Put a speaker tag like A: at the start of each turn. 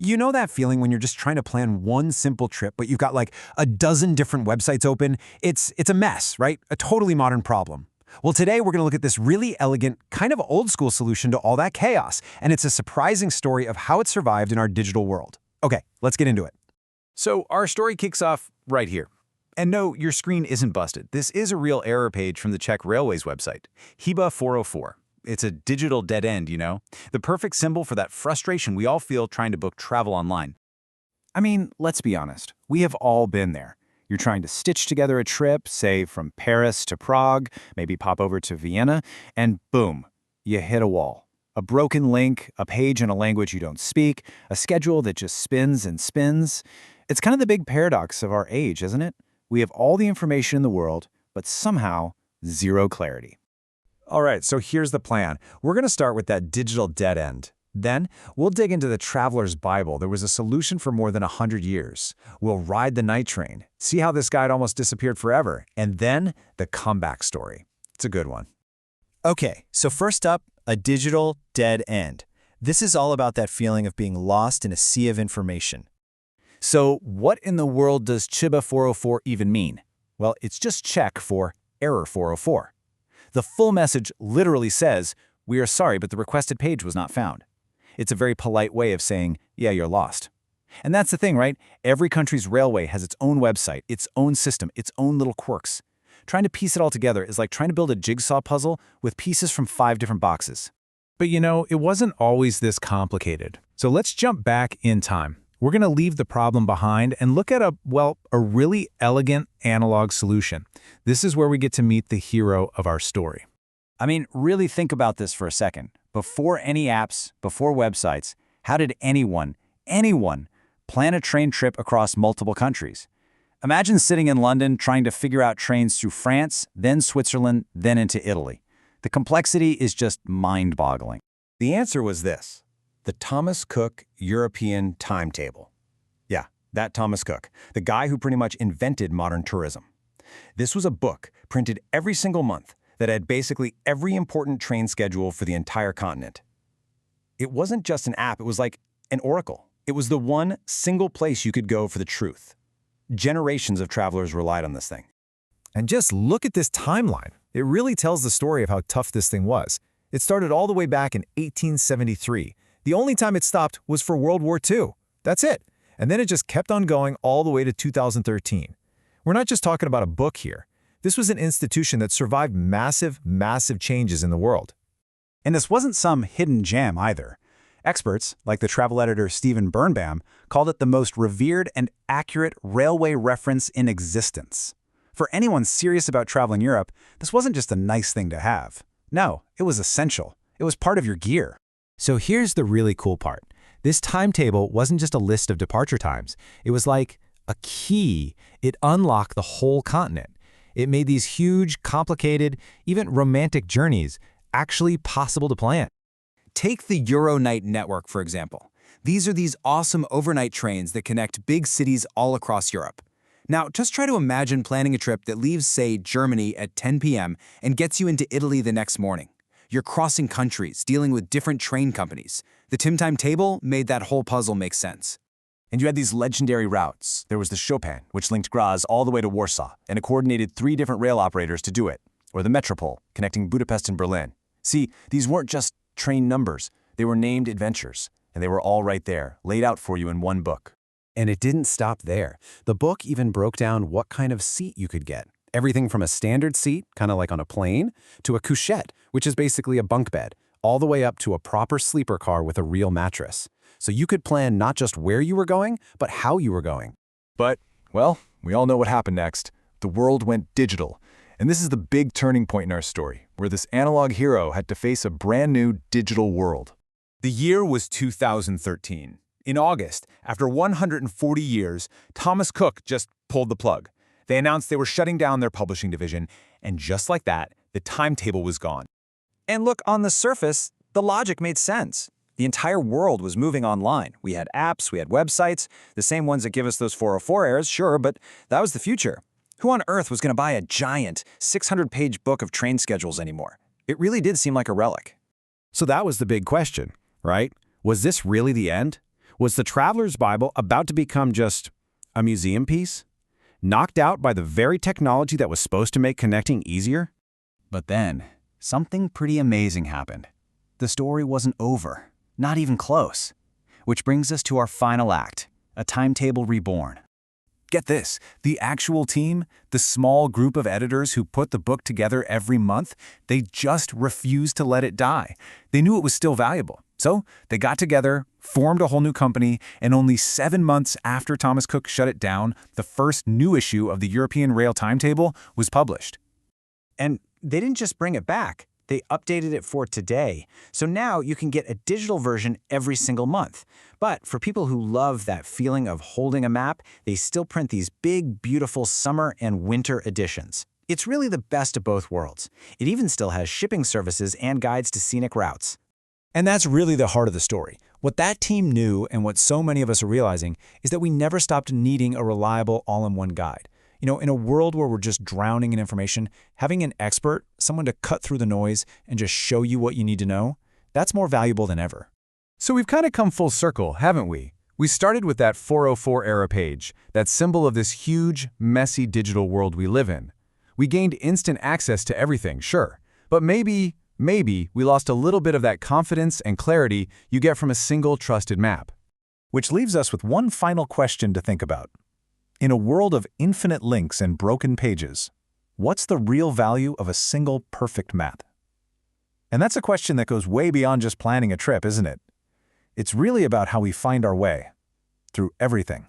A: You know that feeling when you're just trying to plan one simple trip, but you've got like a dozen different websites open? It's a mess, right? A totally modern problem. Well, today we're going to look at this really elegant, kind of old-school solution to all that chaos, and it's a surprising story of how it survived in our digital world. Okay, let's get into it.
B: So our story kicks off right here. And no, your screen isn't busted. This is a real error page from the Czech Railways website, Chyba 404. It's a digital dead end, you know? The perfect symbol for that frustration we all feel trying to book travel online. I mean, let's be honest. We have all been there. You're trying to stitch together a trip, say from Paris to Prague, maybe pop over to Vienna, and boom, you hit a wall. A broken link, a page in a language you don't speak, a schedule that just spins and spins. It's kind of the big paradox of our age, isn't it? We have all the information in the world, but somehow zero clarity.
A: All right, so here's the plan. We're going to start with that digital dead end. Then, we'll dig into the Traveler's Bible. There was a solution for more than 100 years. We'll ride the night train, see how this guide almost disappeared forever, and then the comeback story. It's a good one.
C: Okay, so first up, a digital dead end. This is all about that feeling of being lost in a sea of information.
B: So what in the world does Chyba 404 even mean? Well, it's just Czech for error 404. The full message literally says, "We are sorry, but the requested page was not found." It's a very polite way of saying, yeah, you're lost. And that's the thing, right? Every country's railway has its own website, its own system, its own little quirks. Trying to piece it all together is like trying to build a jigsaw puzzle with pieces from 5 different boxes.
D: But you know, it wasn't always this complicated. So let's jump back in time. We're going to leave the problem behind and look at a really elegant analog solution. This is where we get to meet the hero of our story.
B: I mean, really think about this for a second. Before any apps, before websites, how did anyone plan a train trip across multiple countries? Imagine sitting in London trying to figure out trains through France, then Switzerland, then into Italy. The complexity is just mind-boggling.
A: The answer was this: the Thomas Cook European Timetable. Yeah, that Thomas Cook, the guy who pretty much invented modern tourism. This was a book printed every single month that had basically every important train schedule for the entire continent. It wasn't just an app, it was like an oracle. It was the one single place you could go for the truth. Generations of travelers relied on this thing.
E: And just look at this timeline. It really tells the story of how tough this thing was. It started all the way back in 1873. The only time it stopped was for World War II. That's it. And then it just kept on going all the way to 2013. We're not just talking about a book here. This was an institution that survived massive changes in the world.
B: And this wasn't some hidden gem either. Experts, like the travel editor Stephen Birnbaum, called it the most revered and accurate railway reference in existence. For anyone serious about traveling Europe, this wasn't just a nice thing to have. No, it was essential. It was part of your gear.
C: So here's the really cool part. This timetable wasn't just a list of departure times. It was like a key. It unlocked the whole continent. It made these huge, complicated, even romantic journeys actually possible to plan.
B: Take the EuroNight network, for example. These are these awesome overnight trains that connect big cities all across Europe. Now, just try to imagine planning a trip that leaves, say, Germany at 10 p.m. and gets you into Italy the next morning. You're crossing countries, dealing with different train companies. The timetable made that whole puzzle make sense. And you had these legendary routes. There was the Chopin, which linked Graz all the way to Warsaw, and it coordinated 3 different rail operators to do it. Or the Metropole, connecting Budapest and Berlin. See, these weren't just train numbers. They were named adventures, and they were all right there, laid out for you in one book.
A: And it didn't stop there. The book even broke down what kind of seat you could get. Everything from a standard seat, kind of like on a plane, to a couchette, which is basically a bunk bed, all the way up to a proper sleeper car with a real mattress. So you could plan not just where you were going, but how you were going.
D: But, well, we all know what happened next. The world went digital. And this is the big turning point in our story, where this analog hero had to face a brand new digital world.
B: The year was 2013. In August, after 140 years, Thomas Cook just pulled the plug. They announced they were shutting down their publishing division, and just like that, the timetable was gone. And look, on the surface, the logic made sense. The entire world was moving online. We had apps, we had websites, the same ones that give us those 404 errors, sure, but that was the future. Who on earth was going to buy a giant 600-page book of train schedules anymore? It really did seem like a relic.
A: So that was the big question, right? Was this really the end? Was the Traveler's Bible about to become just a museum piece? Knocked out by the very technology that was supposed to make connecting easier?
B: But then, something pretty amazing happened. The story wasn't over, not even close. Which brings us to our final act, a timetable reborn. Get this, the actual team, the small group of editors who put the book together every month, they just refused to let it die. They knew it was still valuable. So they got together, formed a whole new company, and only 7 months after Thomas Cook shut it down, the first new issue of the European Rail Timetable was published.
C: And they didn't just bring it back. They updated it for today. So now you can get a digital version every single month. But for people who love that feeling of holding a map, they still print these big, beautiful summer and winter editions. It's really the best of both worlds. It even still has shipping services and guides to scenic routes.
D: And that's really the heart of the story. What that team knew, and what so many of us are realizing, is that we never stopped needing a reliable all-in-one guide. You know, in a world where we're just drowning in information, having an expert, someone to cut through the noise and just show you what you need to know, that's more valuable than ever.
E: So we've kind of come full circle, haven't we? We started with that 404 era page, that symbol of this huge, messy digital world we live in. We gained instant access to everything, sure, but maybe we lost a little bit of that confidence and clarity you get from a single trusted map.
D: Which leaves us with one final question to think about. In a world of infinite links and broken pages, what's the real value of a single perfect map? And that's a question that goes way beyond just planning a trip, isn't it? It's really about how we find our way through everything.